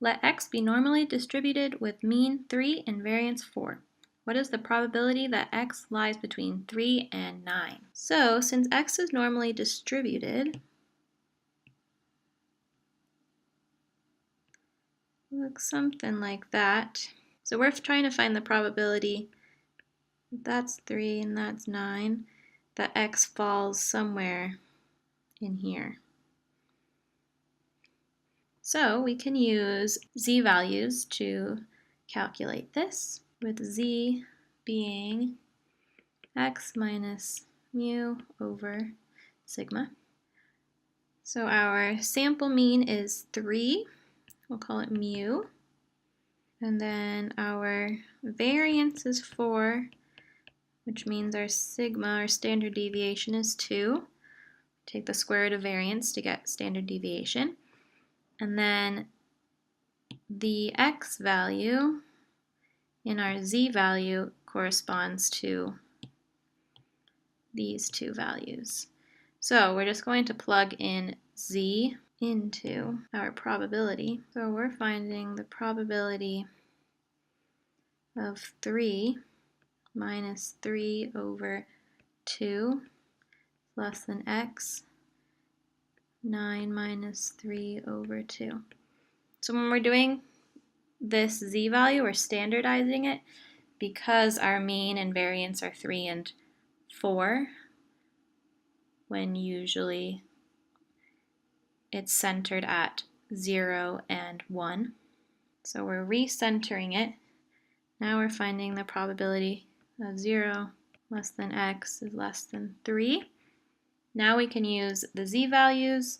Let X be normally distributed with mean 3 and variance 4. What is the probability that X lies between 3 and 9? So, since X is normally distributed, looks something like that. So we're trying to find the probability, that's 3 and that's 9, that X falls somewhere in here. So we can use z-values to calculate this, with z being x minus mu over sigma. So our sample mean is 3, we'll call it mu, and then our variance is 4, which means our sigma, our standard deviation, is 2. Take the square root of variance to get standard deviation. And then the x value in our z value corresponds to these two values. So we're just going to plug in z into our probability. So we're finding the probability of 3 minus 3 over 2 less than x, 9 minus 3 over 2. So when we're doing this z value, we're standardizing it because our mean and variance are 3 and 4, when usually it's centered at 0 and 1. So we're recentering it. Now we're finding the probability of 0 less than x is less than 3. Now we can use the z-values.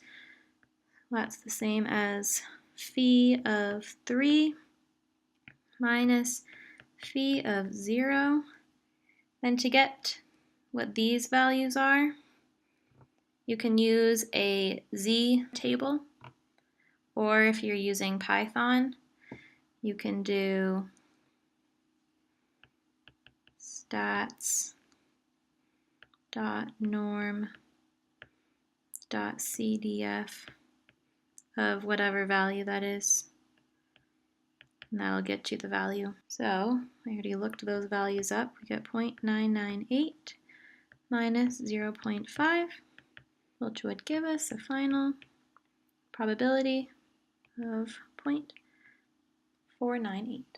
That's the same as phi of 3 minus phi of 0. Then to get what these values are, you can use a z table, or if you're using Python, you can do stats.norm.cdf of whatever value that is, and that'll get you the value. So I already looked those values up. We get 0.998 minus 0.5, which would give us a final probability of 0.498.